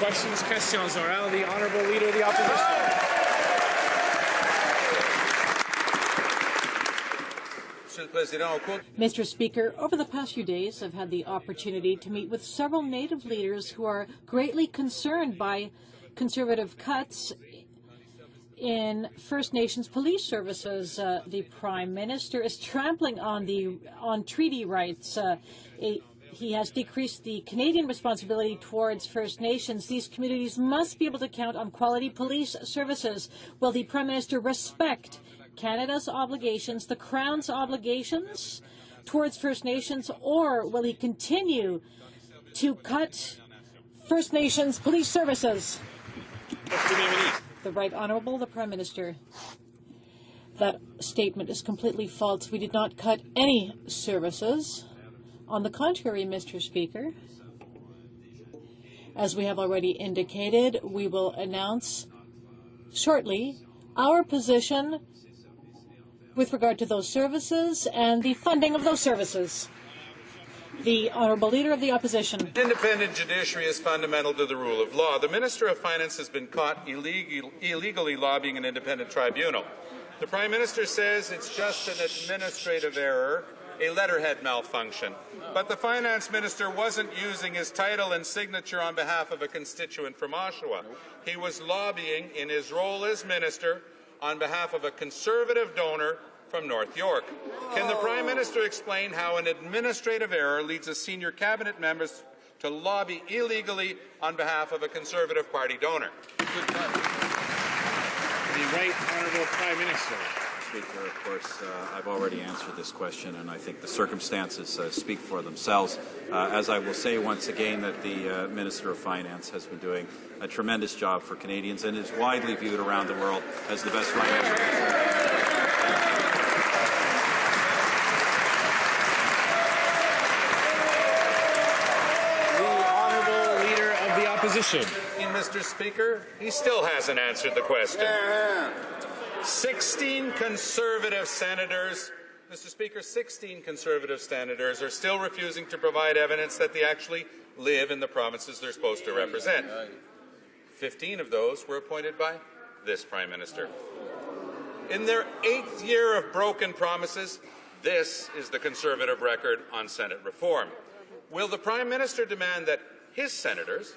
Questions orales. The Honourable Leader of the Opposition. Mr. Speaker, over the past few days, I've had the opportunity to meet with several Native leaders who are greatly concerned by Conservative cuts in First Nations police services. The Prime Minister is trampling on treaty rights. He has decreased the Canadian responsibility towards First Nations. These communities must be able to count on quality police services. Will the Prime Minister respect Canada's obligations, the Crown's obligations towards First Nations, or will he continue to cut First Nations police services? The Right Honourable the Prime Minister. That statement is completely false. We did not cut any services. On the contrary, Mr. Speaker, as we have already indicated, we will announce shortly our position with regard to those services and the funding of those services. The Honourable Leader of the Opposition. Independent judiciary is fundamental to the rule of law. The Minister of Finance has been caught illegally lobbying an independent tribunal. The Prime Minister says it's just an administrative error, a letterhead malfunction. But the Finance Minister wasn't using his title and signature on behalf of a constituent from Oshawa. He was lobbying in his role as Minister on behalf of a Conservative donor from North York. Can the Prime Minister explain how an administrative error leads a senior cabinet member to lobby illegally on behalf of a Conservative Party donor? The Right Honourable Prime Minister. Speaker, of course, I've already answered this question, and I think the circumstances speak for themselves. As I will say once again, that the Minister of Finance has been doing a tremendous job for Canadians and is widely viewed around the world as the best finance minister. Opposition. Mr. Speaker, he still hasn't answered the question. 16 Conservative senators, Mr. Speaker, 16 Conservative senators are still refusing to provide evidence that they actually live in the provinces they're supposed to represent. 15 of those were appointed by this Prime Minister. In their 8th year of broken promises, this is the Conservative record on Senate reform. Will the Prime Minister demand that his senators,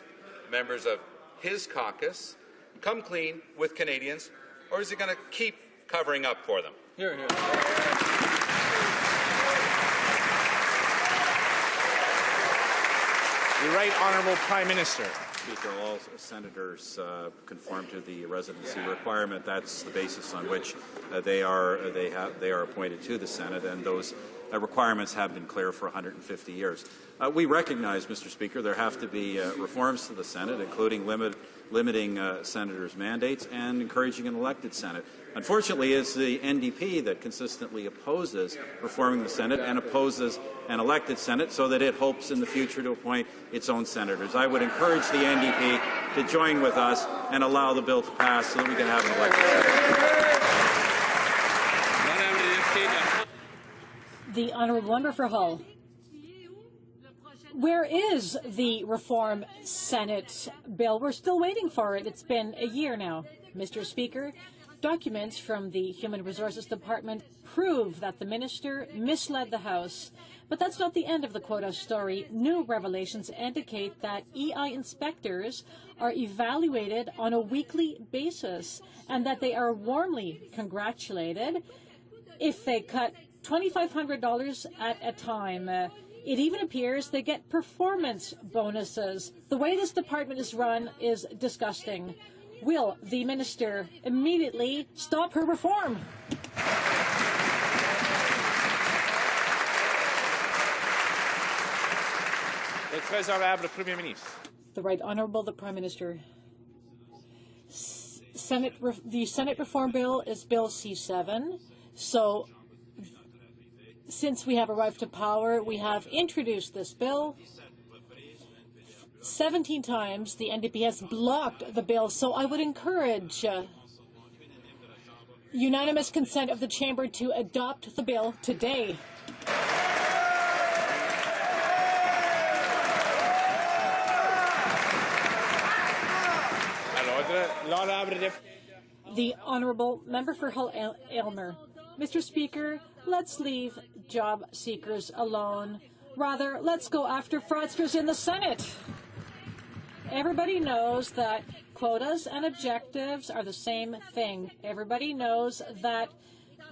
members of his caucus, come clean with Canadians, or is he going to keep covering up for them? Hear, hear. The Right Honourable Prime Minister. Speaker, all senators conform to the residency requirement. That's the basis on which they are appointed to the Senate, and those requirements have been clear for 150 years. We recognize, Mr. Speaker, there have to be reforms to the Senate, including limiting senators' mandates and encouraging an elected Senate. Unfortunately, it's the NDP that consistently opposes reforming the Senate and opposes an elected Senate so that it hopes in the future to appoint its own senators. I would encourage the NDP to join with us and allow the bill to pass so that we can have an elected Senate. The Honourable Member for Hull. Where is the Reform Senate bill? We're still waiting for it. It's been a year now. Mr. Speaker, documents from the Human Resources Department prove that the minister misled the House. But that's not the end of the quota story. New revelations indicate that EI inspectors are evaluated on a weekly basis and that they are warmly congratulated if they cut $2,500 at a time. It even appears they get performance bonuses. The way this department is run is disgusting. Will the minister immediately stop her reform? The Right Honourable the Prime Minister. The Senate Reform Bill is Bill C7. So, since we have arrived to power, we have introduced this bill. 17 times the NDP has blocked the bill, so I would encourage unanimous consent of the Chamber to adopt the bill today. The Honourable Member for Hull-Aylmer. Mr. Speaker, let's leave job seekers alone. Rather, let's go after fraudsters in the Senate. Everybody knows that quotas and objectives are the same thing. Everybody knows that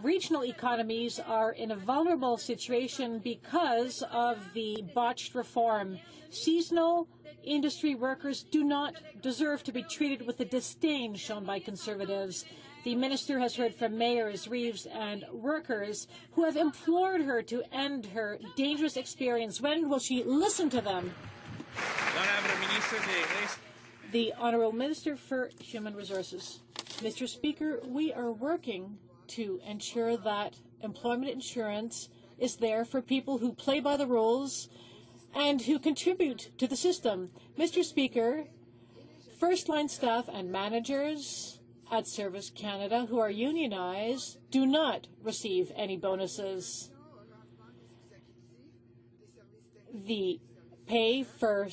regional economies are in a vulnerable situation because of the botched reform. Seasonal industry workers do not deserve to be treated with the disdain shown by Conservatives. The minister has heard from mayors, reeves, and workers who have implored her to end her dangerous experience. When will she listen to them? The Honourable Minister for Human Resources. Mr. Speaker, we are working to ensure that employment insurance is there for people who play by the rules and who contribute to the system. Mr. Speaker, first-line staff and managers at Service Canada who are unionized do not receive any bonuses. The pay for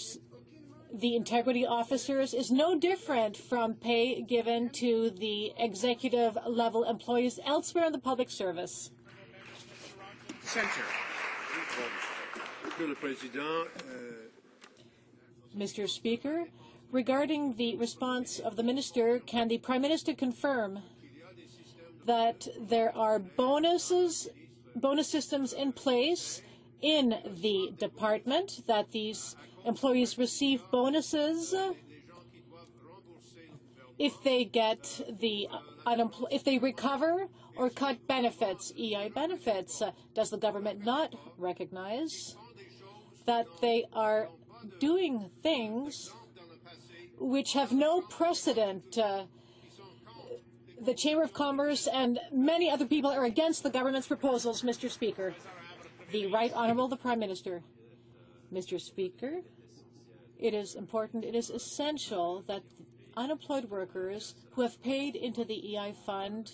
the integrity officers is no different from pay given to the executive-level employees elsewhere in the public service. Center. Mr. Speaker, regarding the response of the minister, can the Prime Minister confirm that there are bonus systems in place in the department, that these employees receive bonuses if they get if they recover or cut benefits, EI benefits? Does the government not recognize that they are doing things which have no precedent? The Chamber of Commerce and many other people are against the government's proposals, Mr. Speaker. The Right Honourable the Prime Minister. Mr. Speaker, it is important, it is essential that unemployed workers who have paid into the EI fund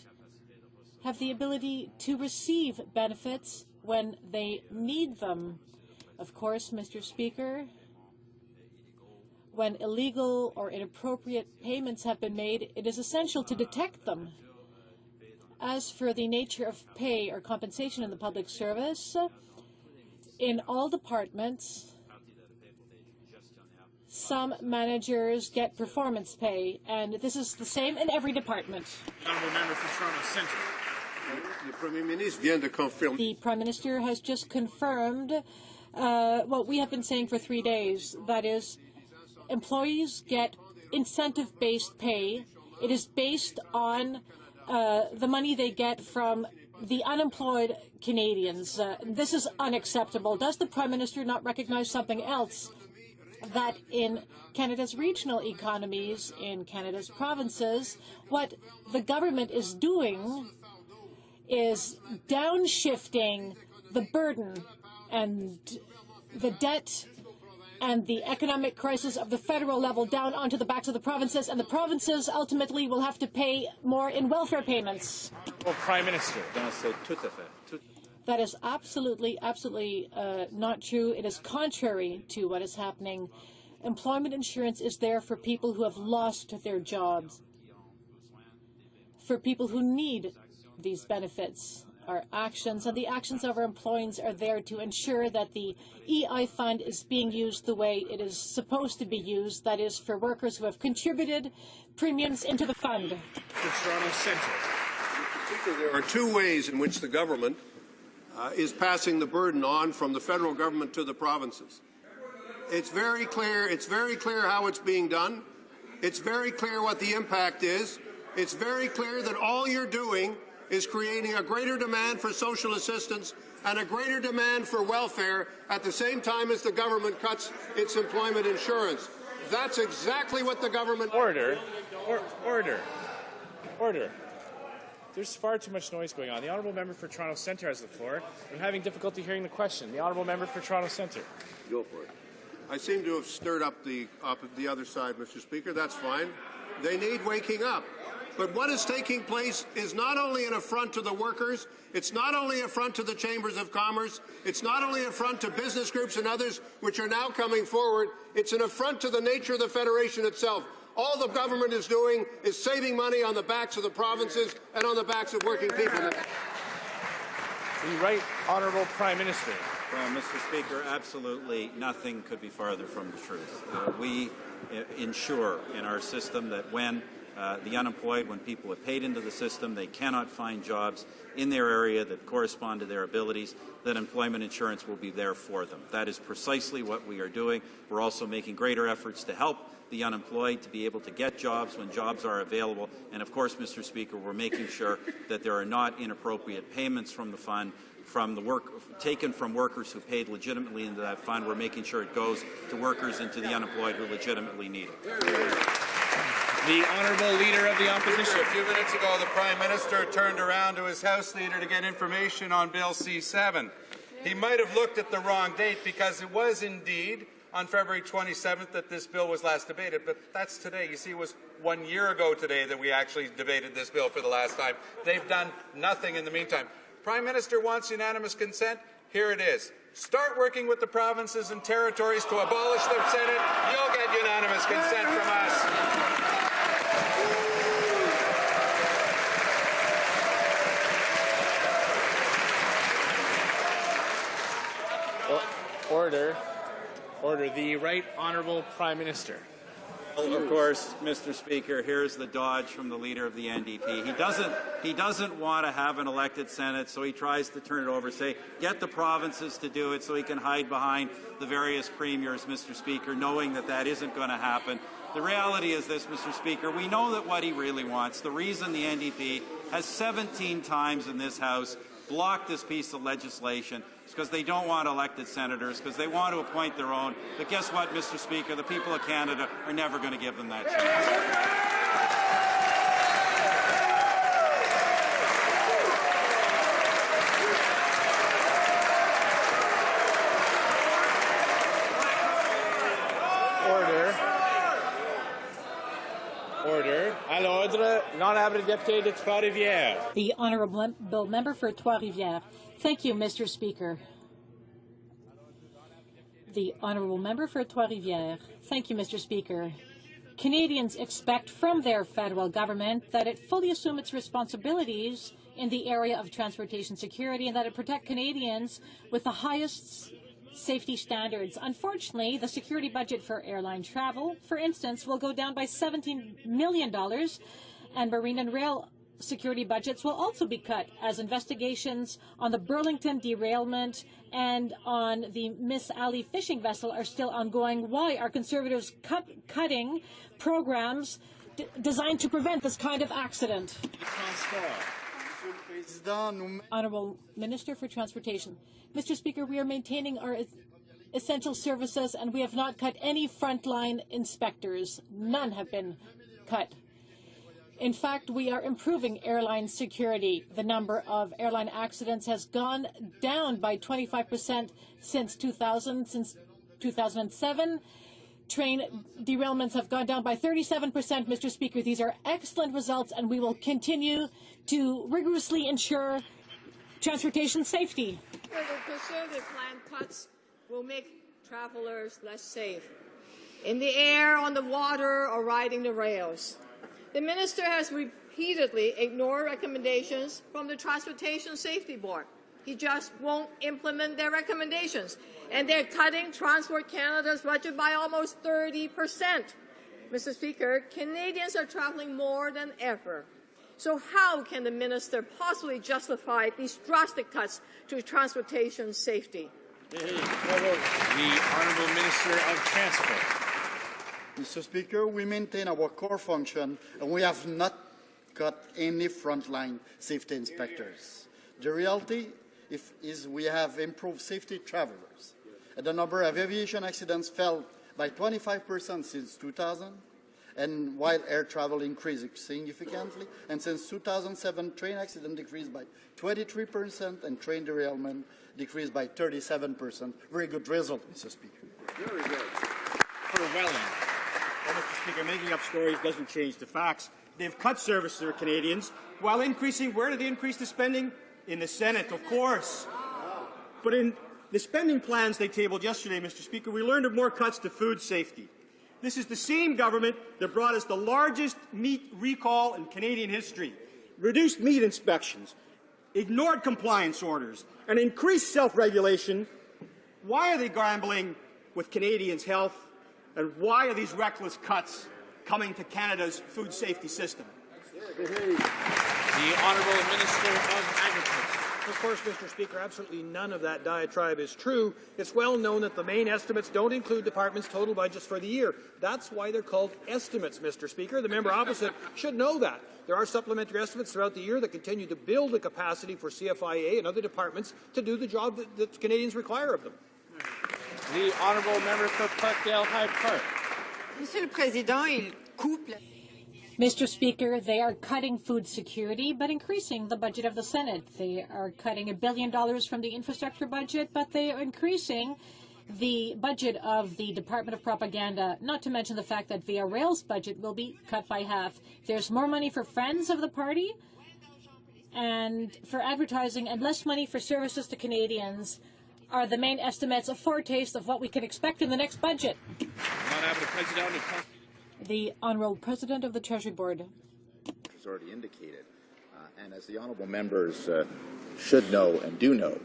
have the ability to receive benefits when they need them. Of course, Mr. Speaker, when illegal or inappropriate payments have been made, it is essential to detect them. As for the nature of pay or compensation in the public service, in all departments, some managers get performance pay, and this is the same in every department. Honourable Member for Toronto Centre. The Prime Minister has just confirmed what we have been saying for 3 days. That is, employees get incentive-based pay. It is based on the money they get from the unemployed Canadians. This is unacceptable. Does the Prime Minister not recognize something else? That in Canada's regional economies, in Canada's provinces, what the government is doing is downshifting the burden and the debt and the economic crisis of the federal level down onto the backs of the provinces, and the provinces ultimately will have to pay more in welfare payments. Prime Minister. That is absolutely not true. It is contrary to what is happening. Employment insurance is there for people who have lost their jobs, for people who need these benefits. Our actions and the actions of our employees are there to ensure that the EI fund is being used the way it is supposed to be used, that is, for workers who have contributed premiums into the fund. For Toronto Centre. There are two ways in which the government is passing the burden on from the federal government to the provinces. It's very clear how it's being done. It's very clear what the impact is. It's very clear that all you're doing is creating a greater demand for social assistance and a greater demand for welfare at the same time as the government cuts its employment insurance. That's exactly what the government... Order. There's far too much noise going on. The Honourable Member for Toronto Centre has the floor. I'm having difficulty hearing the question. The Honourable Member for Toronto Centre. Go for it. I seem to have stirred up the other side, Mr. Speaker. That's fine. They need waking up. But what is taking place is not only an affront to the workers, it's not only an affront to the Chambers of Commerce, it's not only an affront to business groups and others which are now coming forward, it's an affront to the nature of the Federation itself. All the government is doing is saving money on the backs of the provinces and on the backs of working people. The Right Honourable Prime Minister. Well, Mr. Speaker, absolutely nothing could be farther from the truth. We ensure in our system that when the unemployed, when people have paid into the system, they cannot find jobs in their area that correspond to their abilities, that employment insurance will be there for them. That is precisely what we are doing. We're also making greater efforts to help the unemployed to be able to get jobs when jobs are available. And of course, Mr. Speaker, we're making sure that there are not inappropriate payments from the fund taken from workers who paid legitimately into that fund. We're making sure it goes to workers and to the unemployed who legitimately need it. The Honourable Leader of the Opposition. A few minutes ago, the Prime Minister turned around to his House Leader to get information on Bill C-7. He might have looked at the wrong date because it was indeed on February 27th that this bill was last debated, but that's today. You see, it was 1 year ago today that we actually debated this bill for the last time. They've done nothing in the meantime. Prime Minister wants unanimous consent. Here it is. Start working with the provinces and territories to abolish the Senate. You'll get unanimous consent from us. Order. Order. The Right Honourable Prime Minister. Of course, Mr. Speaker, here's the dodge from the Leader of the NDP. He doesn't want to have an elected Senate, so he tries to turn it over, say, get the provinces to do it so he can hide behind the various premiers, Mr. Speaker, knowing that that isn't going to happen. The reality is this, Mr. Speaker, we know that what he really wants, the reason the NDP has 17 times in this House blocked this piece of legislation is because they don't want elected senators, because they want to appoint their own. But guess what, Mr. Speaker? The people of Canada are never going to give them that chance. Order. À l'ordre, l'honourable député de Trois-Rivières. The Honourable Member for Trois-Rivières. Thank you, Mr. Speaker. The Honourable Member for Trois-Rivières. Thank you, Mr. Speaker. Canadians expect from their federal government that it fully assume its responsibilities in the area of transportation security and that it protect Canadians with the highest safety standards. Unfortunately, the security budget for airline travel, for instance, will go down by $17 million, and marine and rail security budgets will also be cut as investigations on the Burlington derailment and on the Miss Ali fishing vessel are still ongoing. Why are Conservatives cutting programs designed to prevent this kind of accident? Honourable Minister for Transportation. Mr. Speaker, we are maintaining our essential services and we have not cut any frontline inspectors. None have been cut. In fact, we are improving airline security. The number of airline accidents has gone down by 25% since 2000, since 2007. Train derailments have gone down by 37%, Mr. Speaker. These are excellent results, and we will continue to rigorously ensure transportation safety. The Conservative plan cuts will make travelers less safe in the air, on the water, or riding the rails. The minister has repeatedly ignored recommendations from the Transportation Safety Board. He just won't implement their recommendations. And they're cutting Transport Canada's budget by almost 30%. Mr. Speaker, Canadians are traveling more than ever. So how can the minister possibly justify these drastic cuts to transportation safety? The Honourable Minister of Transport. Mr. Speaker, we maintain our core function and we have not cut any frontline safety inspectors. The reality is we have improved safety travelers. The number of aviation accidents fell by 25% since 2000, and while air travel increased significantly, and since 2007, train accident decreased by 23% and train derailment decreased by 37%. Very good result, Mr. Speaker. Very good. For Welland. Well, Mr. Speaker, making up stories doesn't change the facts. They've cut services to Canadians while increasing. Where did they increase the spending? In the Senate, of course. But in the spending plans they tabled yesterday, Mr. Speaker, we learned of more cuts to food safety, This is the same government that brought us the largest meat recall in Canadian history, reduced meat inspections, ignored compliance orders, and increased self-regulation. Why are they gambling with Canadians' health, and why are these reckless cuts coming to Canada's food safety system? The Honourable Minister of Agriculture. Of course, Mr. Speaker, absolutely none of that diatribe is true. It's well known that the main estimates don't include departments' total budgets for the year. That's why they're called estimates, Mr. Speaker. The member opposite should know that. There are supplementary estimates throughout the year that continue to build the capacity for CFIA and other departments to do the job that Canadians require of them. The Honourable Member for Parkdale High Park. Monsieur le Président, il coupe la... Mr. Speaker, they are cutting food security, but increasing the budget of the Senate. They are cutting $1 billion from the infrastructure budget, but they are increasing the budget of the Department of Propaganda, not to mention the fact that Via Rail's budget will be cut by half. There's more money for friends of the party and for advertising and less money for services to Canadians are the main estimates, a foretaste of what we can expect in the next budget. The Honourable President of the Treasury Board. Has already indicated, and as the honourable members should know and do know,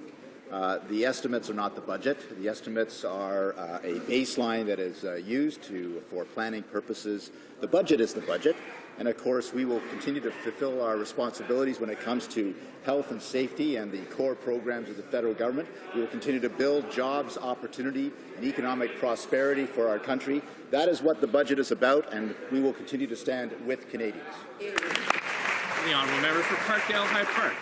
the estimates are not the budget. The estimates are a baseline that is used for planning purposes. The budget is the budget, and of course we will continue to fulfill our responsibilities when it comes to health and safety and the core programs of the federal government. We will continue to build jobs, opportunity, and economic prosperity for our country. That is what the budget is about, and we will continue to stand with Canadians. The Honourable Member for Parkdale High Park.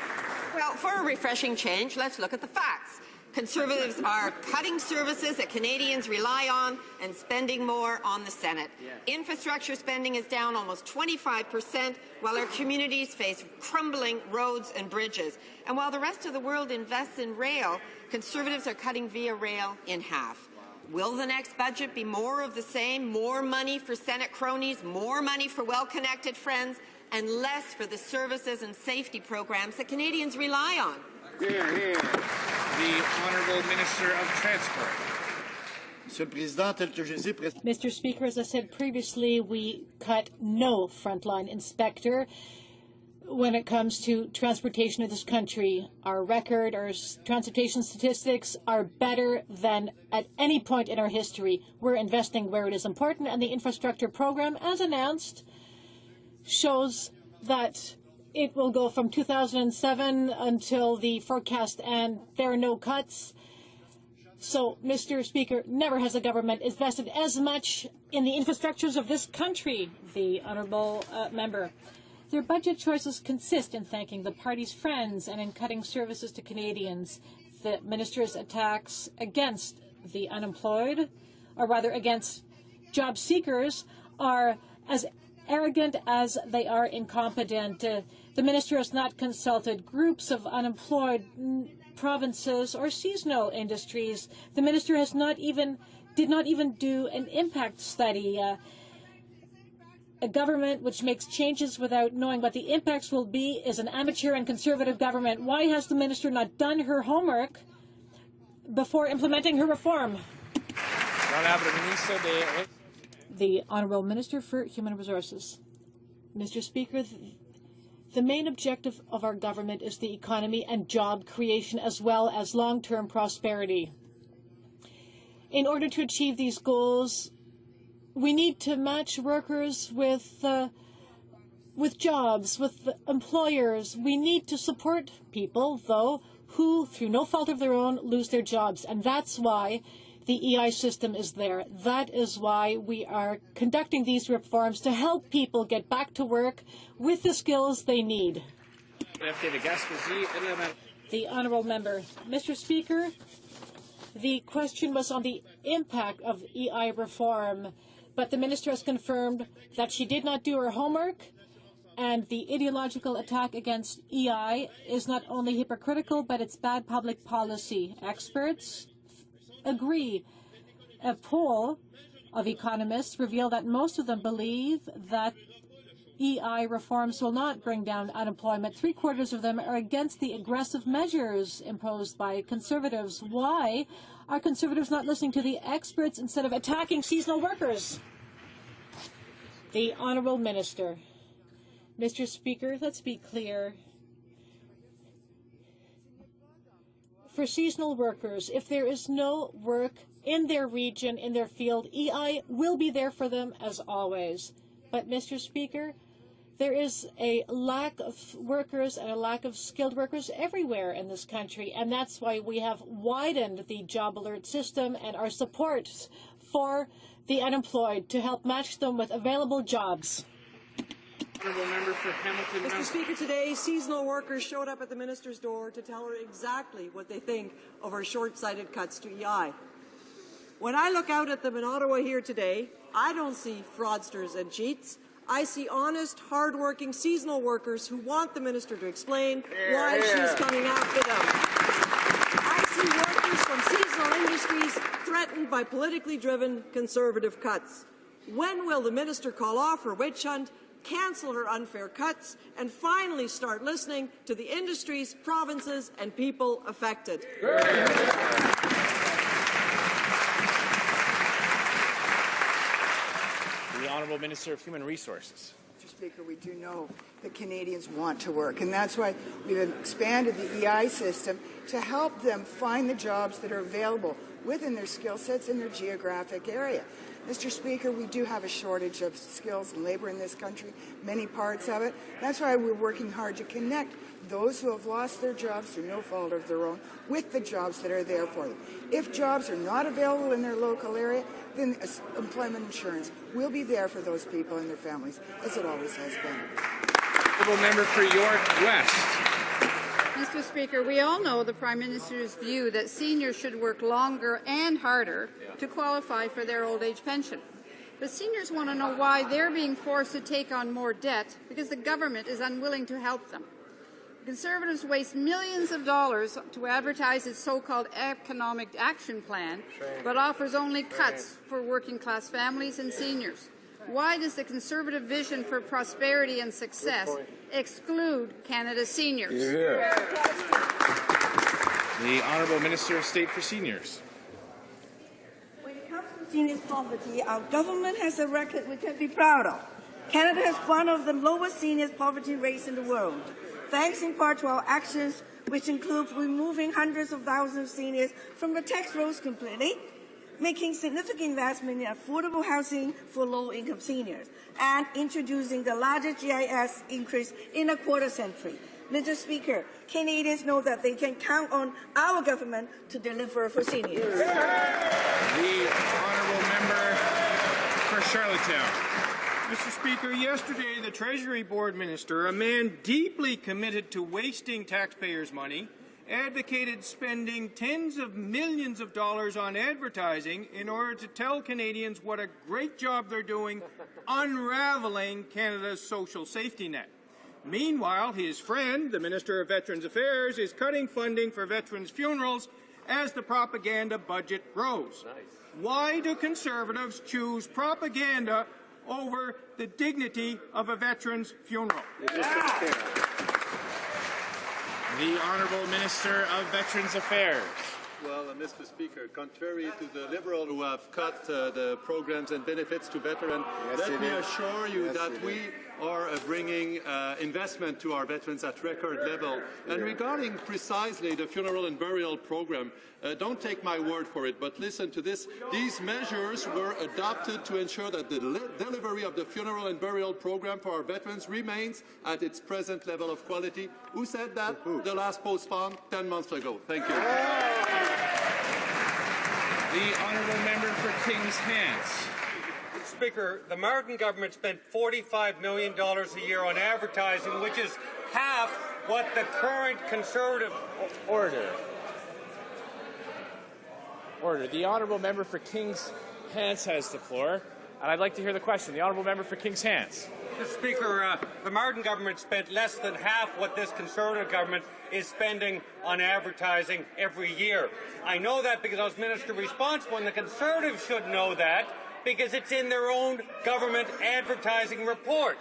Well, for a refreshing change, let's look at the facts. Conservatives are cutting services that Canadians rely on and spending more on the Senate. Infrastructure spending is down almost 25%, while our communities face crumbling roads and bridges. And while the rest of the world invests in rail, Conservatives are cutting Via Rail in half. Will the next budget be more of the same, more money for Senate cronies, more money for well-connected friends, and less for the services and safety programs that Canadians rely on? Hear, hear. The Honourable Minister of Transport. Mr. Speaker, as I said previously, we cut no frontline inspector when it comes to transportation of this country. Our record, our transportation statistics are better than at any point in our history. We're investing where it is important, and the infrastructure program, as announced, shows that it will go from 2007 until the forecast, and there are no cuts. So, Mr. Speaker, never has a government invested as much in the infrastructures of this country. The Honourable Member. Their budget choices consist in thanking the party's friends and in cutting services to Canadians. The minister's attacks against the unemployed, or rather against job seekers, are as arrogant as they are incompetent. The minister has not consulted groups of unemployed provinces or seasonal industries. The minister has did not even do an impact study. A government which makes changes without knowing what the impacts will be is an amateur and conservative government. Why has the minister not done her homework before implementing her reform? The Honourable Minister for Human Resources. Mr. Speaker, the main objective of our government is the economy and job creation, as well as long-term prosperity. In order to achieve these goals, we need to match workers with jobs, with employers. We need to support people, though, who, through no fault of their own, lose their jobs. And that's why the EI system is there. That is why we are conducting these reforms to help people get back to work with the skills they need. The Honourable Member. Mr. Speaker, the question was on the impact of EI reform, but the Minister has confirmed that she did not do her homework, and the ideological attack against EI is not only hypocritical, but it's bad public policy. Experts agree. A poll of economists revealed that most of them believe that EI reforms will not bring down unemployment. 3/4 of them are against the aggressive measures imposed by Conservatives. Why are Conservatives not listening to the experts instead of attacking seasonal workers? The Honourable Minister. Mr. Speaker, let's be clear. For seasonal workers, if there is no work in their region, in their field, EI will be there for them as always. But, Mr. Speaker, there is a lack of workers and a lack of skilled workers everywhere in this country, and that's why we have widened the job alert system and our support for the unemployed to help match them with available jobs. Honourable member for Hamilton. Mr. Speaker, today seasonal workers showed up at the minister's door to tell her exactly what they think of our short-sighted cuts to EI. When I look out at them in Ottawa here today, I don't see fraudsters and cheats. I see honest, hard-working seasonal workers who want the minister to explain why she's coming after them. I see workers from seasonal industries threatened by politically driven Conservative cuts. When will the minister call off her witch hunt, cancel her unfair cuts, and finally start listening to the industries, provinces, and people affected? The Honourable Minister of Human Resources. Mr. Speaker, we do know that Canadians want to work, and that's why we've expanded the EI system to help them find the jobs that are available within their skill sets in their geographic area. Mr. Speaker, we do have a shortage of skills and labour in this country, many parts of it. That's why we're working hard to connect those who have lost their jobs through no fault of their own with the jobs that are there for them. If jobs are not available in their local area, then employment insurance will be there for those people and their families, as it always has been. Honourable member for York West. Mr. Speaker, we all know the Prime Minister's view that seniors should work longer and harder to qualify for their old age pension. But seniors want to know why they're being forced to take on more debt because the government is unwilling to help them. Conservatives waste millions of dollars to advertise its so-called economic action plan, but offers only cuts for working-class families and seniors. Why does the Conservative vision for prosperity and success exclude Canada's seniors? The Honourable Minister of State for Seniors. When it comes to seniors' poverty, our government has a record we can be proud of. Canada has one of the lowest seniors' poverty rates in the world, thanks in part to our actions, which include removing hundreds of thousands of seniors from the tax rolls completely, making significant investment in affordable housing for low-income seniors, and introducing the largest GIS increase in a quarter century. Mr. Speaker, Canadians know that they can count on our government to deliver for seniors. The Honourable Member for Charlottetown. Mr. Speaker, yesterday the Treasury Board Minister, a man deeply committed to wasting taxpayers' money, advocated spending tens of millions of dollars on advertising in order to tell Canadians what a great job they're doing unraveling Canada's social safety net. Meanwhile, his friend, the Minister of Veterans Affairs, is cutting funding for veterans' funerals as the propaganda budget grows. Why do Conservatives choose propaganda over the dignity of a veteran's funeral? The Honourable Minister of Veterans Affairs. Well, Mr. Speaker, contrary to the Liberal who have cut the programs and benefits to veterans, let me assure you that we are bringing investment to our veterans at record level. And regarding precisely the funeral and burial program, don't take my word for it, but listen to this. These measures were adopted to ensure that the delivery of the funeral and burial program for our veterans remains at its present level of quality. Who said that? The last postponed 10 months ago. Thank you. The Honourable Member for Kings Hants. Speaker, the Martin government spent $45 million a year on advertising, which is half what the current Conservative... Order. The Honourable Member for Kings Hants has the floor, and I'd like to hear the question. The Honourable Member for Kings Hants. Mr. Speaker, the Martin government spent less than half what this Conservative government is spending on advertising every year. I know that because I was Minister responsible, and the Conservatives should know that because it's in their own government advertising report.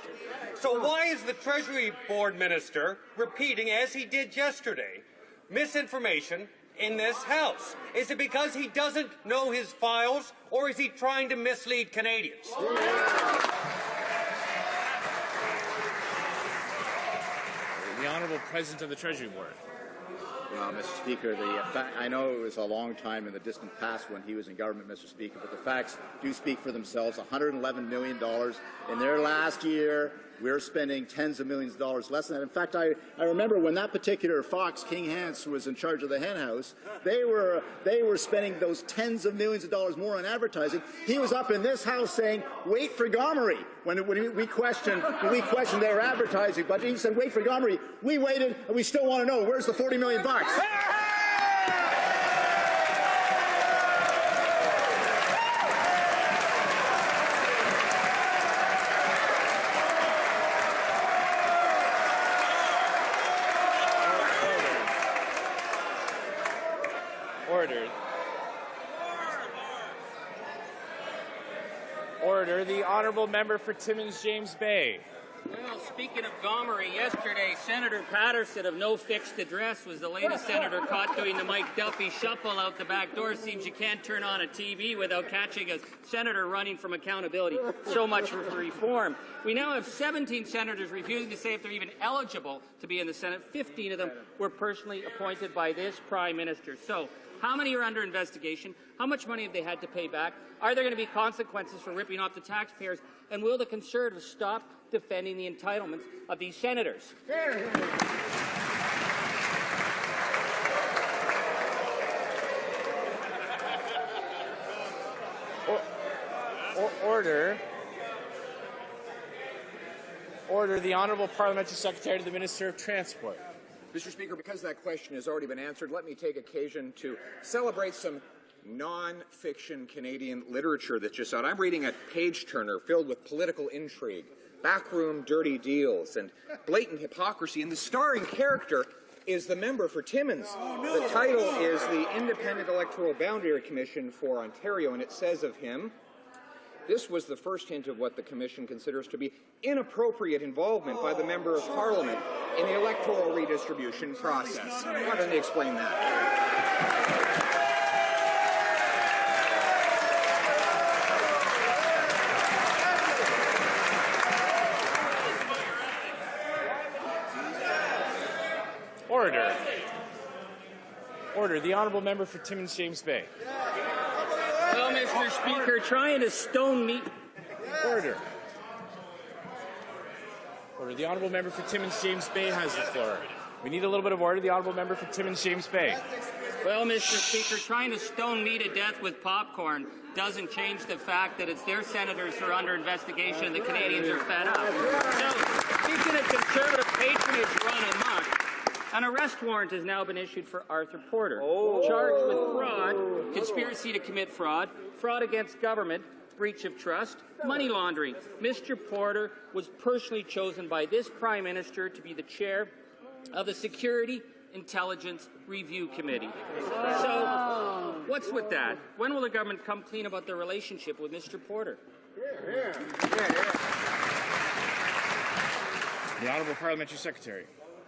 So why is the Treasury Board Minister repeating, as he did yesterday, misinformation in this House? Is it because he doesn't know his files, or is he trying to mislead Canadians? Honourable President of the Treasury Board. Well, Mr. Speaker, I know it was a long time in the distant past when he was in government, Mr. Speaker, but the facts do speak for themselves. $111 million in their last year. We're spending tens of millions of dollars less than that. In fact, I remember when that particular Fox, King Hans, was in charge of the hen house, they were spending those tens of millions of dollars more on advertising. He was up in this house saying, wait for Gomery. When we questioned their advertising budget, he said, wait for Gomery. We waited, and we still want to know, where's the $40 million? Order. The Honourable Member for Timmins James Bay. Well, speaking of Gomery, yesterday Senator Patterson of no fixed address was the latest senator caught doing the Mike Duffy shuffle out the back door. Seems you can't turn on a TV without catching a senator running from accountability. So much for reform. We now have 17 senators refusing to say if they're even eligible to be in the Senate. 15 of them were personally appointed by this Prime Minister. So, how many are under investigation? How much money have they had to pay back? Are there going to be consequences for ripping off the taxpayers? And will the Conservatives stop defending the entitlements of these senators? Order. Order. The Honourable Parliamentary Secretary to the Minister of Transport. Mr. Speaker, because that question has already been answered, let me take occasion to celebrate some non-fiction Canadian literature that's just out. I'm reading a page-turner filled with political intrigue, backroom dirty deals, and blatant hypocrisy, and the starring character is the member for Timmins. The title is the Independent Electoral Boundary Commission for Ontario, and it says of him, this was the first hint of what the Commission considers to be inappropriate involvement by the Member of Parliament in the electoral redistribution process. Why don't they explain that? Order. Order. The Honourable Member for Timmins James Bay. Well, Mr. Speaker, trying to stone me. Order. Order. The Honourable Member for Timmins James Bay has the floor. We need a little bit of order. The Honourable Member for Timmins James Bay. Well, Mr. Speaker, trying to stone me to death with popcorn doesn't change the fact that it's their senators who are under investigation and the Canadians are fed up. So, speaking of Conservative patronage run amok, an arrest warrant has now been issued for Arthur Porter, charged with fraud, conspiracy to commit fraud, fraud against government, breach of trust, money laundering. Mr. Porter was personally chosen by this Prime Minister to be the chair of the Security Intelligence Review Committee. So, what's with that? When will the government come clean about their relationship with Mr. Porter? The Honourable Parliamentary Secretary.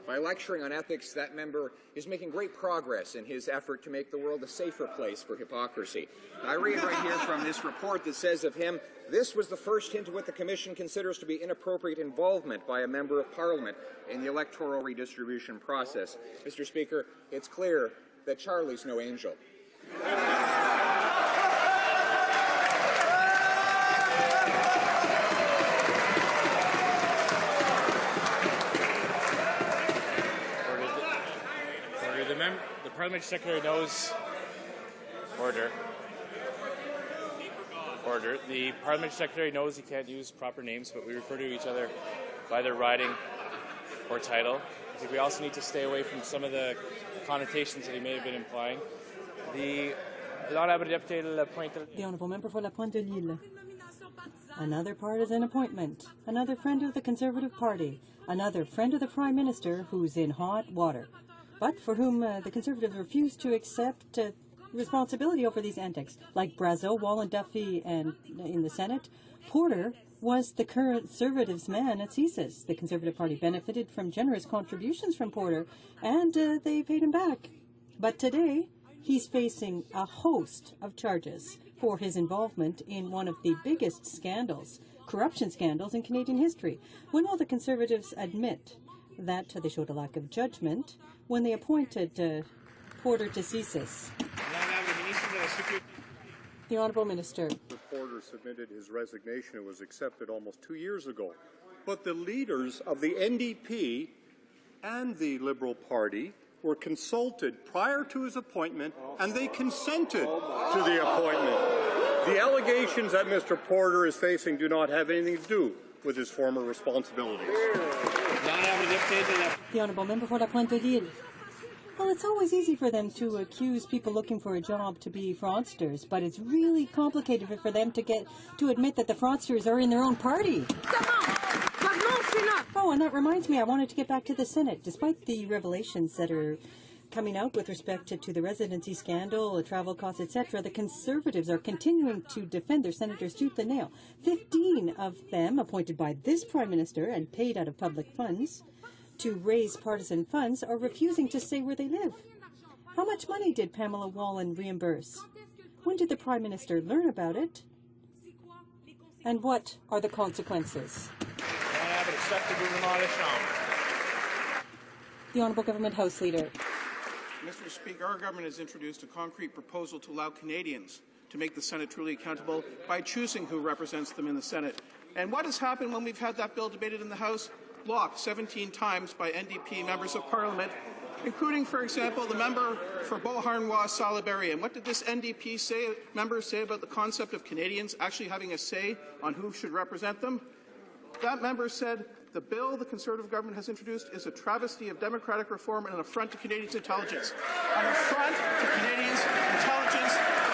By lecturing on ethics, that member is making great progress in his effort to make the world a safer place for hypocrisy. I read right here from this report that says of him, this was the first hint of what the Commission considers to be inappropriate involvement by a Member of Parliament in the electoral redistribution process. Mr. Speaker, it's clear that Charlie's no angel. The Parliamentary Secretary knows. Order. Order. The Parliamentary Secretary knows he can't use proper names, but we refer to each other by their riding or title. I think we also need to stay away from some of the connotations that he may have been implying. The Honourable Member for La Pointe de Lille. Another partisan appointment. Another friend of the Conservative Party. Another friend of the Prime Minister who's in hot water, but for whom the Conservatives refuse to accept responsibility over these antics. Like Brazeau, Wall and Duffy and in the Senate, Porter was the Conservatives' man at CSIS. The Conservative Party benefited from generous contributions from Porter, and they paid him back. But today, he's facing a host of charges for his involvement in one of the biggest scandals, corruption scandals in Canadian history. When will the Conservatives admit that they showed a lack of judgment when they appointed Porter to CSIS. The Honourable Minister. Porter submitted his resignation. It was accepted almost 2 years ago. But the leaders of the NDP and the Liberal Party were consulted prior to his appointment, and they consented to the appointment. The allegations that Mr. Porter is facing do not have anything to do with his former responsibilities. The Honourable Member for La Pointe-Ville. Well, it's always easy for them to accuse people looking for a job to be fraudsters, but it's really complicated for them to admit that the fraudsters are in their own party. Oh, and that reminds me, I wanted to get back to the Senate. Despite the revelations that are coming out with respect to the residency scandal, the travel costs, etc., the Conservatives are continuing to defend their senators tooth and nail. 15 of them, appointed by this Prime Minister and paid out of public funds to raise partisan funds, are refusing to say where they live. How much money did Pamela Wallin reimburse? When did the Prime Minister learn about it? And what are the consequences? The Honourable Government House Leader. Mr. Speaker, our government has introduced a concrete proposal to allow Canadians to make the Senate truly accountable by choosing who represents them in the Senate. And what has happened when we've had that bill debated in the House? Blocked 17 times by NDP members of Parliament, including, for example, the member for Beauharnois-Salaberry. And what did this NDP member say about the concept of Canadians actually having a say on who should represent them? That member said, the bill the Conservative government has introduced is a travesty of democratic reform and an affront to Canadians' intelligence. An affront to Canadians' intelligence.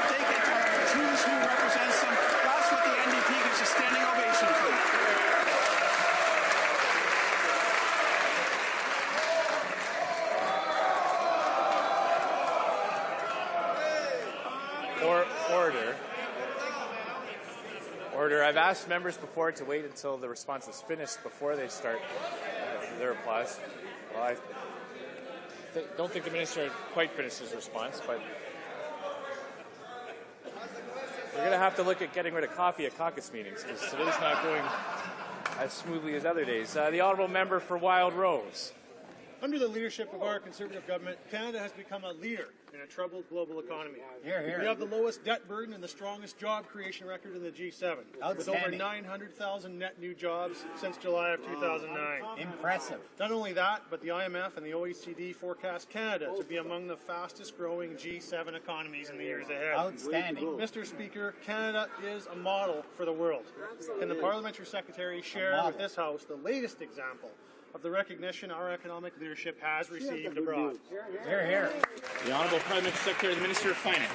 They get to choose who represents them. That's what the NDP gives a standing ovation for. Order. I've asked members before to wait until the response is finished before they start their applause. Well, I don't think the minister quite finished his response, but we're going to have to look at getting rid of coffee at caucus meetings because today's not going as smoothly as other days. The honourable member for Wild Rose. Under the leadership of our Conservative government, Canada has become a leader in a troubled global economy. Hear, hear. We have the lowest debt burden and the strongest job creation record in the G7, with over 900,000 net new jobs since July of 2009. Impressive. Not only that, but the IMF and the OECD forecast Canada to be among the fastest growing G7 economies in the years ahead. Outstanding. Mr. Speaker, Canada is a model for the world. Can the Parliamentary Secretary share with this House the latest example of the recognition our economic leadership has received abroad? Hear, hear. The Honourable Parliamentary Secretary, the Minister of Finance.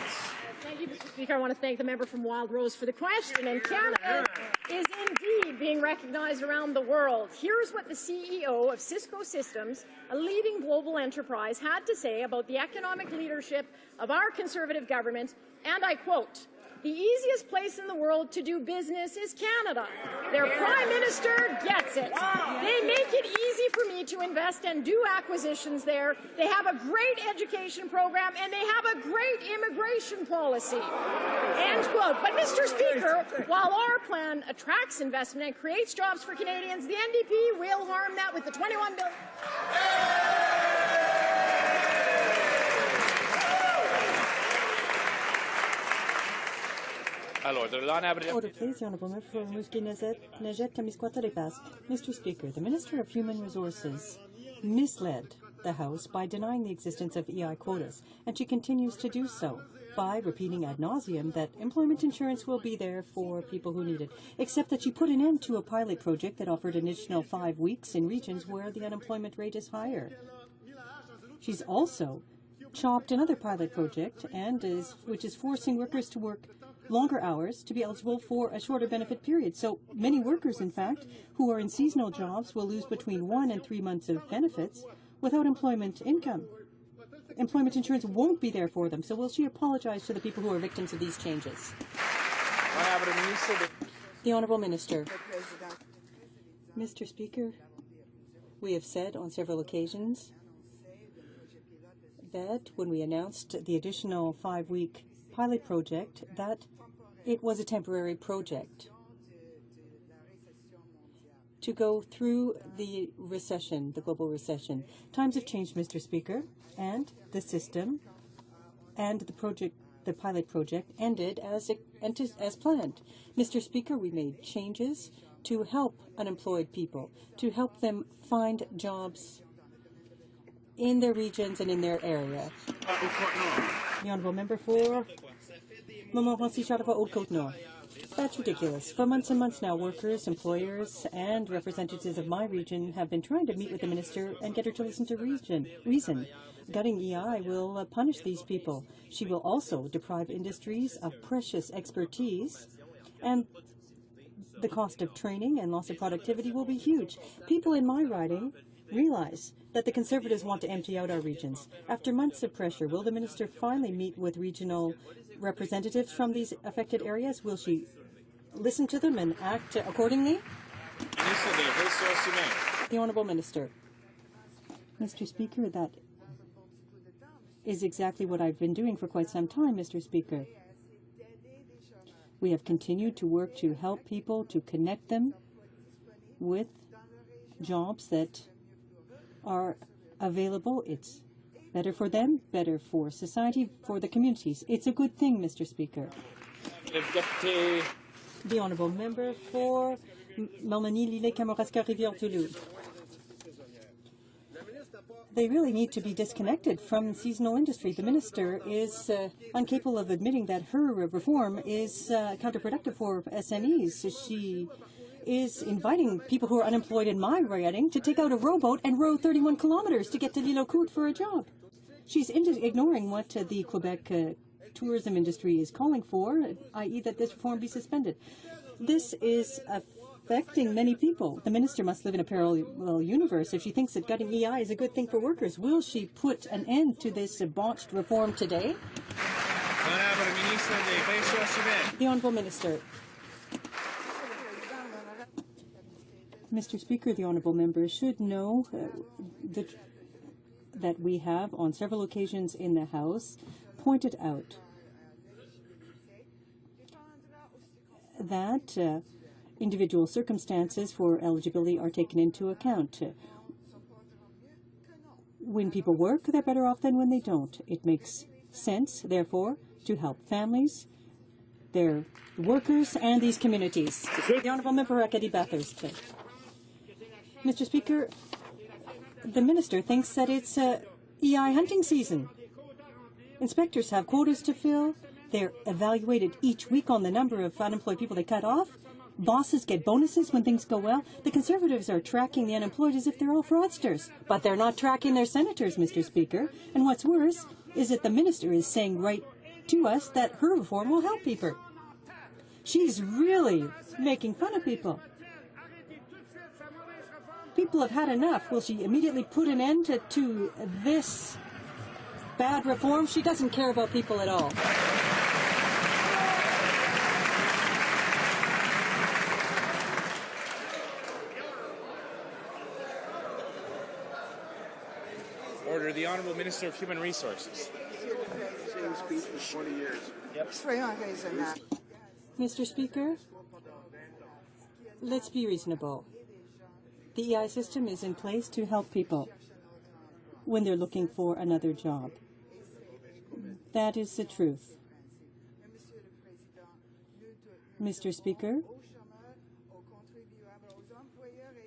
Thank you, Mr. Speaker. I want to thank the member from Wild Rose for the question. And Canada is indeed being recognized around the world. Here's what the CEO of Cisco Systems, a leading global enterprise, had to say about the economic leadership of our Conservative government, and I quote, "The easiest place in the world to do business is Canada. Their Prime Minister gets it. They make it easy for me to invest and do acquisitions there. They have a great education program, and they have a great immigration policy." End quote. But, Mr. Speaker, while our plan attracts investment and creates jobs for Canadians, the NDP will harm that with the $21 billion. Order, please. The Honourable Member for Rimouski Nejet, Kamiskwata Les Passes. Mr. Speaker, the Minister of Human Resources misled the House by denying the existence of EI quotas, and she continues to do so by repeating ad nauseum that employment insurance will be there for people who need it, except that she put an end to a pilot project that offered an additional 5 weeks in regions where the unemployment rate is higher. She's also chopped another pilot project, which is forcing workers to work longer hours to be eligible for a shorter benefit period. So many workers, in fact, who are in seasonal jobs will lose between 1 and 3 months of benefits without employment income. Employment insurance won't be there for them. So will she apologize to the people who are victims of these changes? The Honourable Minister. Mr. Speaker, we have said on several occasions that when we announced the additional 5-week pilot project, that it was a temporary project. to go through the recession, the global recession. Times have changed, Mr. Speaker, and the system and the pilot project ended as planned. Mr. Speaker, we made changes to help unemployed people, to help them find jobs in their regions and in their area. The Honourable Member for Montmorency-Charlevoix-Haute-Côte-Nord. That's ridiculous. For months and months now, workers, employers, and representatives of my region have been trying to meet with the minister and get her to listen to reason. Gutting EI will punish these people. She will also deprive industries of precious expertise, and the cost of training and loss of productivity will be huge. People in my riding realize that the Conservatives want to empty out our regions. After months of pressure, will the minister finally meet with regional representatives from these affected areas? Will she listen to them and act accordingly? The Honourable Minister. Mr. Speaker, that is exactly what I've been doing for quite some time, Mr. Speaker. We have continued to work to help people, to connect them with jobs that are available. It's better for them, better for society, for the communities. It's a good thing, Mr. Speaker. The Honourable Member for Montmagny-Lilley-Kamouraska-Rivière-du-Loup. They really need to be disconnected from seasonal industry. The minister is incapable of admitting that her reform is counterproductive for SMEs. She is inviting people who are unemployed in my riding to take out a rowboat and row 31 kilometers to get to L'Île aux Coudres for a job. She's ignoring what the Quebec tourism industry is calling for, i.e. that this reform be suspended. This is affecting many people. The minister must live in a parallel universe. If she thinks that gutting EI is a good thing for workers, will she put an end to this botched reform today? The Honourable Minister. Mr. Speaker, the Honourable Member should know that we have, on several occasions in the House, pointed out that individual circumstances for eligibility are taken into account. When people work, they're better off than when they don't. It makes sense, therefore, to help families, their workers, and these communities. The Honourable Member for Acadie-Bathurst. Mr. Speaker, the minister thinks that it's EI hunting season. Inspectors have quotas to fill. They're evaluated each week on the number of unemployed people they cut off. Bosses get bonuses when things go well. The Conservatives are tracking the unemployed as if they're all fraudsters. But they're not tracking their senators, Mr. Speaker. And what's worse is that the minister is saying right to us that her reform will help people. She's really making fun of people. People have had enough. Will she immediately put an end to this bad reform? She doesn't care about people at all. Order. The Honourable Minister of Human Resources. Same speech for 20 years. Yep. Mr. Speaker, let's be reasonable. The EI system is in place to help people when they're looking for another job. That is the truth. Mr. Speaker,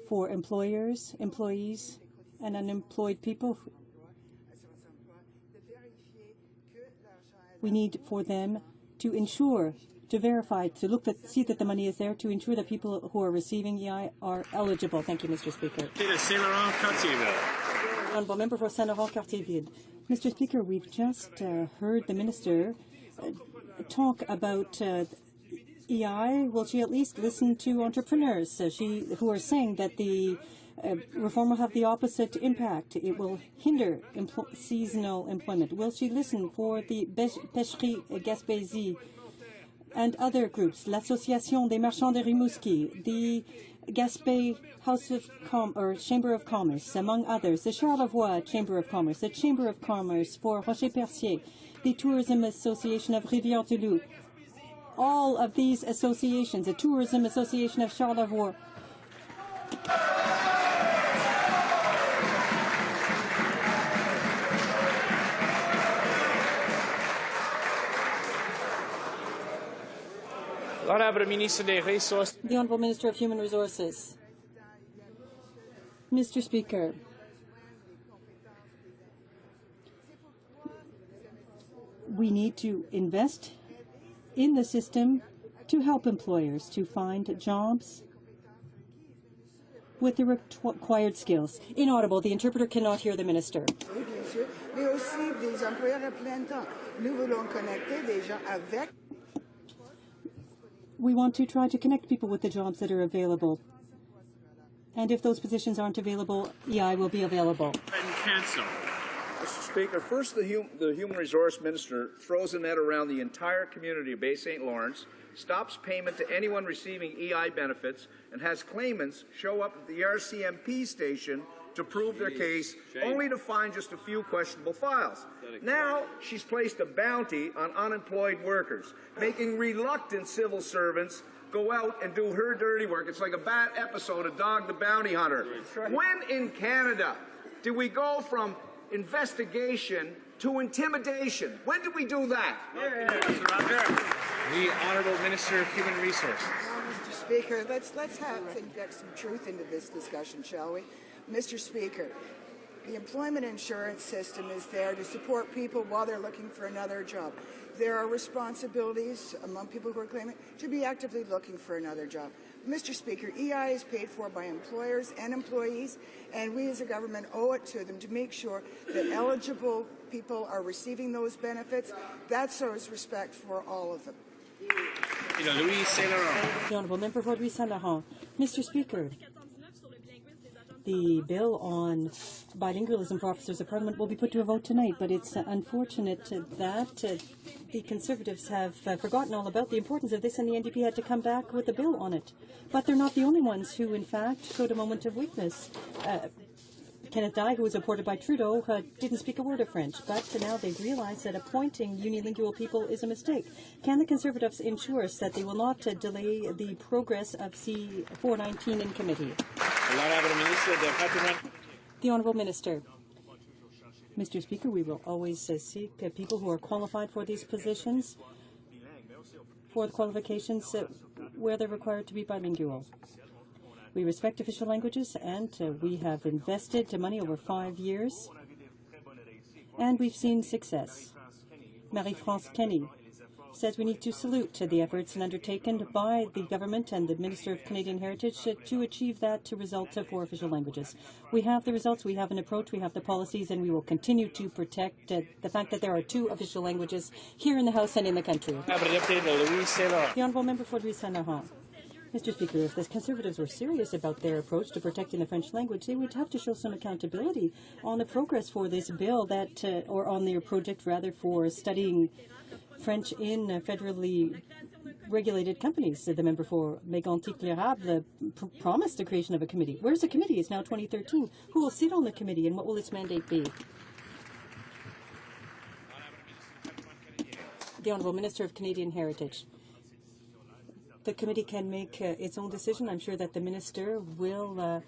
for employers, employees, and unemployed people, we need for them to ensure, to verify, to look at, see that the money is there, to ensure that people who are receiving EI are eligible. Thank you, Mr. Speaker. Honourable Member for Saint-Laurent-Cartierville. Mr. Speaker, we've just heard the minister talk about EI. Will she at least listen to entrepreneurs who are saying that the reform will have the opposite impact? It will hinder seasonal employment. Will she listen for the Pêcherie Gaspésie and other groups, l'Association des Marchands de Rimouski, the Gaspé Chamber of Commerce, among others, the Charlevoix Chamber of Commerce, the Chamber of Commerce for Rocher-Percier, the Tourism Association of Rivière-du-Loup, all of these associations, the Tourism Association of Charlevoix, L'Honorable Ministre des Ressources. The Honourable Minister of Human Resources. Mr. Speaker, we need to invest in the system to help employers to find jobs with the required skills. Inaudible. The interpreter cannot hear the minister. Mais aussi des employeurs à plein temps. Nous voulons connecter des gens avec. We want to try to connect people with the jobs that are available. And if those positions aren't available, EI will be available. Cancel. Mr. Speaker, first the Human Resource Minister throws a net around the entire community of Bay St. Lawrence, stops payment to anyone receiving EI benefits, and has claimants show up at the RCMP station to prove their case, only to find just a few questionable files. Now she's placed a bounty on unemployed workers, making reluctant civil servants go out and do her dirty work. It's like a bad episode of Dog the Bounty Hunter. When in Canada do we go from investigation to intimidation? When did we do that? The Honourable Minister of Human Resources. Mr. Speaker, let's inject some truth into this discussion, shall we? Mr. Speaker, the employment insurance system is there to support people while they're looking for another job. There are responsibilities among people who are claiming to be actively looking for another job. Mr. Speaker, EI is paid for by employers and employees, and we as a government owe it to them to make sure that eligible people are receiving those benefits. That shows respect for all of them. Louis Saint-Laurent. The Honourable Member for Louis Saint-Laurent. Mr. Speaker, the bill on bilingualism for officers of Parliament will be put to a vote tonight, but it's unfortunate that the Conservatives have forgotten all about the importance of this, and the NDP had to come back with a bill on it. But they're not the only ones who, in fact, showed a moment of weakness. Kenneth Dye, who was appointed by Trudeau, didn't speak a word of French, but now they've realized that appointing unilingual people is a mistake. Can the Conservatives ensure us that they will not delay the progress of C-419 in committee? The Honourable Minister. Mr. Speaker, we will always seek people who are qualified for these positions, for the qualifications where they're required to be bilingual. We respect official languages, and we have invested money over 5 years, and we've seen success. Marie-France Kenny says we need to salute the efforts undertaken by the government and the Minister of Canadian Heritage to achieve that result for official languages. We have the results, we have an approach, we have the policies, and we will continue to protect the fact that there are 2 official languages here in the House and in the country. The Honourable Member for Louis Saint-Laurent. Mr. Speaker, if the Conservatives were serious about their approach to protecting the French language, they would have to show some accountability on the progress for this bill or on their project, rather, for studying French in federally regulated companies. The member for Mégantic-L'Érable promised the creation of a committee. Where's the committee? It's now 2013. Who will sit on the committee, and what will its mandate be? The Honourable Minister of Canadian Heritage. The committee can make its own decision. I'm sure that the minister will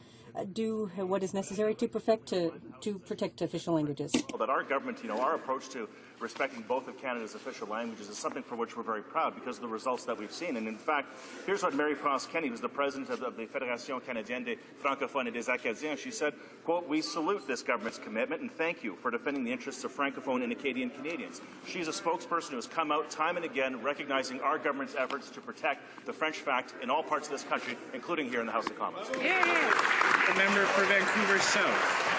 do what is necessary to protect official languages. That our government, our approach to respecting both of Canada's official languages is something for which we're very proud because of the results that we've seen. And in fact, here's what Marie-France Kenny, who's the president of the Fédération Canadienne des Francophones et des Acadiens, she said, quote, "We salute this government's commitment and thank you for defending the interests of Francophone and Acadian Canadians." She's a spokesperson who has come out time and again recognizing our government's efforts to protect the French fact in all parts of this country, including here in the House of Commons. The member for Vancouver South.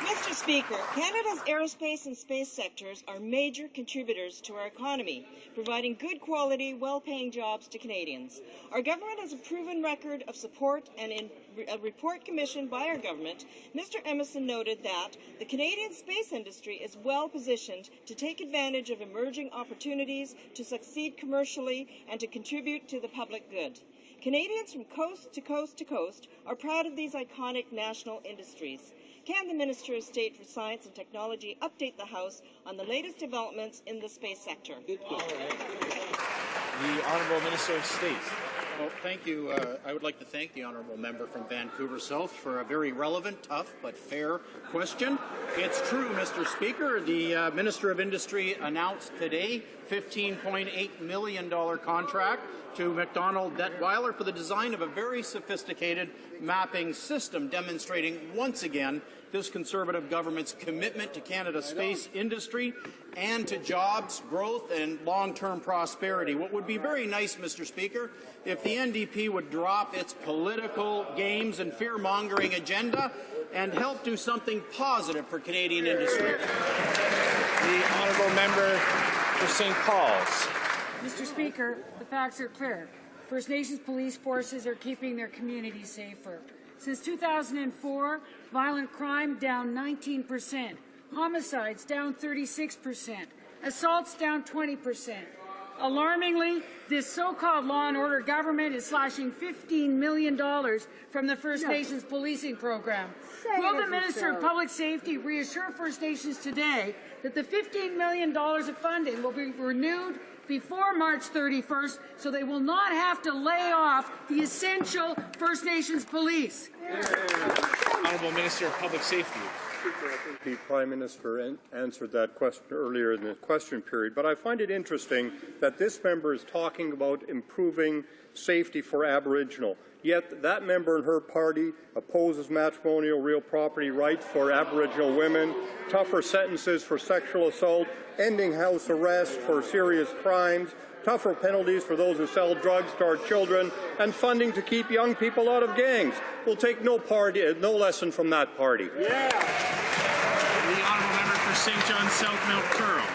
Mr. Speaker, Canada's aerospace and space sectors are major contributors to our economy, providing good quality, well-paying jobs to Canadians. Our government has a proven record of support, and in a report commissioned by our government, Mr. Emerson noted that the Canadian space industry is well positioned to take advantage of emerging opportunities, to succeed commercially, and to contribute to the public good. Canadians from coast to coast to coast are proud of these iconic national industries. Can the Minister of State for Science and Technology update the House on the latest developments in the space sector? The Honourable Minister of State. Well, thank you. I would like to thank the honourable member from Vancouver South for a very relevant, tough, but fair question. It's true, Mr. Speaker. The Minister of Industry announced today $15.8 million contract to McDonald Detweiler for the design of a very sophisticated mapping system demonstrating once again this Conservative government's commitment to Canada's space industry and to jobs, growth and long-term prosperity. What would be very nice, Mr. Speaker, if the NDP would drop its political games and fear-mongering agenda and help do something positive for Canadian industry. The honourable member for St. Paul's. Mr. Speaker, the facts are clear. First Nations police forces are keeping their communities safer. Since 2004, violent crime down 19%, homicides down 36%, assaults down 20%. Alarmingly, this so-called law and order government is slashing $15 million from the First Nations policing program. Will the Minister of Public Safety reassure First Nations today that the $15 million of funding will be renewed before March 31st so they will not have to lay off the essential First Nations police? Honourable Minister of Public Safety. Speaker, I think the Prime Minister answered that question earlier in the question period, but I find it interesting that this member is talking about improving safety for Aboriginal, yet that member and her party opposes matrimonial real property rights for Aboriginal women, tougher sentences for sexual assault, ending house arrest for serious crimes, tougher penalties for those who sell drugs to our children, and funding to keep young people out of gangs. We'll take no lesson from that party. Yeah. The honourable member for St. John South Mount Curl.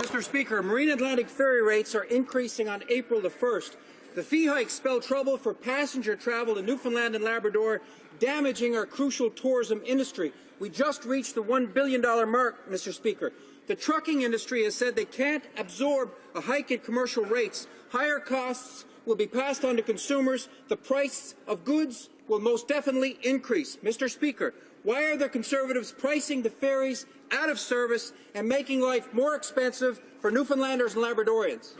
Mr. Speaker, Marine Atlantic ferry rates are increasing on April the 1st. The fee hikes spell trouble for passenger travel to Newfoundland and Labrador, damaging our crucial tourism industry. We just reached the $1 billion mark, Mr. Speaker. The trucking industry has said they can't absorb a hike in commercial rates. Higher costs will be passed on to consumers. The price of goods will most definitely increase. Mr. Speaker, why are the Conservatives pricing the ferries out of service and making life more expensive for Newfoundlanders and Labradorians?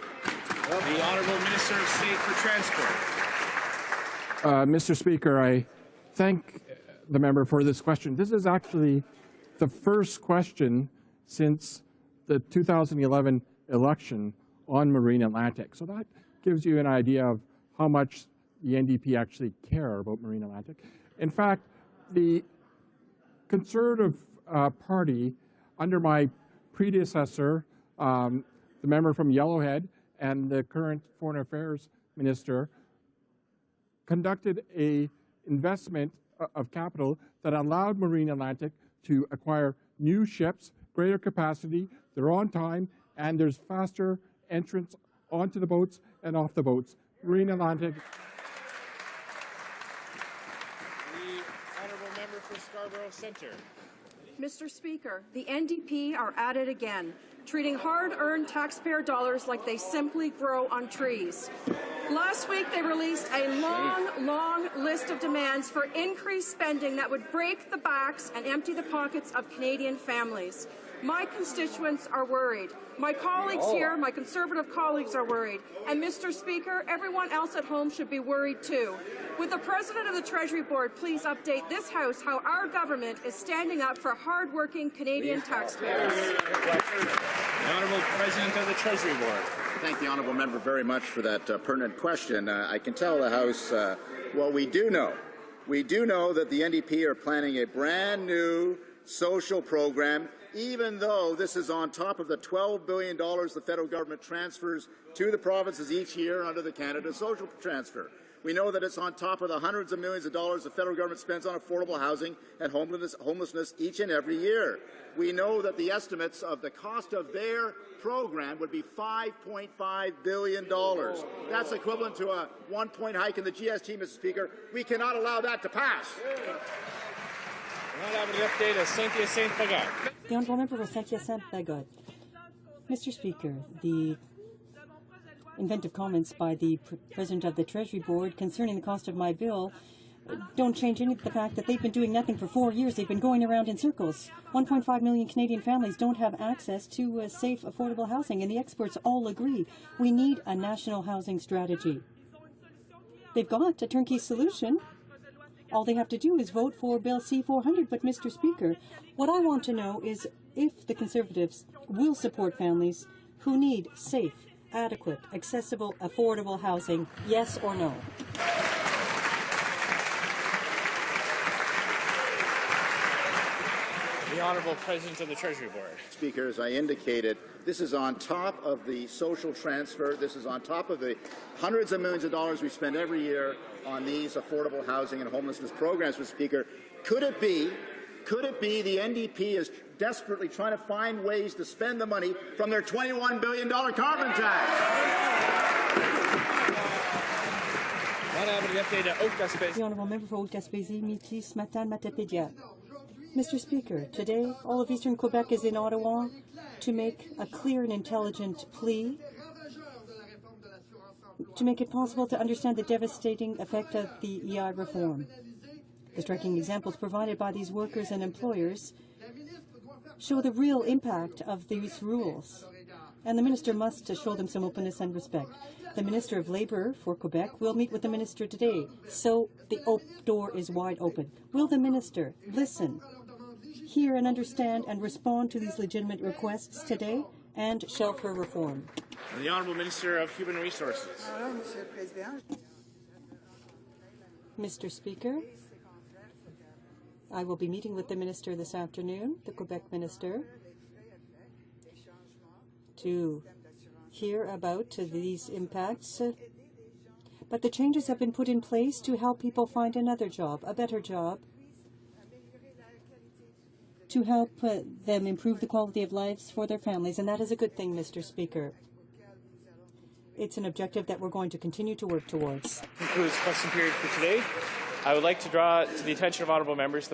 The Honourable Minister of State for Transport. Mr. Speaker, I thank the member for this question. This is actually the first question since the 2011 election on Marine Atlantic. So that gives you an idea of how much the NDP actually care about Marine Atlantic. In fact, the Conservative Party, under my predecessor, the member from Yellowhead, and the current Foreign Affairs Minister, conducted an investment of capital that allowed Marine Atlantic to acquire new ships, greater capacity, they're on time, and there's faster entrance onto the boats and off the boats. Marine Atlantic. The honourable member for Scarborough Centre. Mr. Speaker, the NDP are at it again, treating hard-earned taxpayer dollars like they simply grow on trees. Last week, they released a long list of demands for increased spending that would break the backs and empty the pockets of Canadian families. My constituents are worried. My colleagues here, my Conservative colleagues, are worried. And, Mr. Speaker, everyone else at home should be worried too. Would the President of the Treasury Board please update this House how our government is standing up for hard-working Canadian taxpayers? The Honourable President of the Treasury Board. Thank the honourable member very much for that pertinent question. I can tell the House what we do know. We do know that the NDP are planning a brand new social program, even though this is on top of the $12 billion the federal government transfers to the provinces each year under the Canada Social Transfer. We know that it's on top of the hundreds of millions of dollars the federal government spends on affordable housing and homelessness each and every year. We know that the estimates of the cost of their program would be $5.5 billion. That's equivalent to a 1-point hike in the GST, Mr. Speaker. We cannot allow that to pass. The honourable member for Saint-Hyacinthe-Bagotte. Mr. Speaker, the inventive comments by the President of the Treasury Board concerning the cost of my bill don't change any of the fact that they've been doing nothing for 4 years. They've been going around in circles. 1.5 million Canadian families don't have access to safe, affordable housing, and the experts all agree we need a national housing strategy. They've got a turnkey solution. All they have to do is vote for Bill C-400. But, Mr. Speaker, what I want to know is if the Conservatives will support families who need safe, adequate, accessible, affordable housing, yes or no? The Honourable President of the Treasury Board. Speaker, as I indicated, this is on top of the social transfer. This is on top of the hundreds of millions of dollars we spend every year on these affordable housing and homelessness programs, Mr. Speaker. Could it be the NDP is desperately trying to find ways to spend the money from their $21 billion carbon tax? The Honourable Member for Haute-Gaspésie, Métis, Matane, Matapédia. Mr. Speaker, today all of Eastern Quebec is in Ottawa to make a clear and intelligent plea to make it possible to understand the devastating effect of the EI reform. The striking examples provided by these workers and employers show the real impact of these rules, and the Minister must show them some openness and respect. The Minister of Labour for Quebec will meet with the Minister today, so the door is wide open. Will the Minister listen, hear and understand and respond to these legitimate requests today and shelve her reform? The Honourable Minister of Human Resources. Mr. Speaker, I will be meeting with the Minister this afternoon, the Quebec Minister, to hear about these impacts. But the changes have been put in place to help people find another job, a better job, to help them improve the quality of lives for their families, and that is a good thing, Mr. Speaker. It's an objective that we're going to continue to work towards. Concludes question period for today. I would like to draw to the attention of honourable members the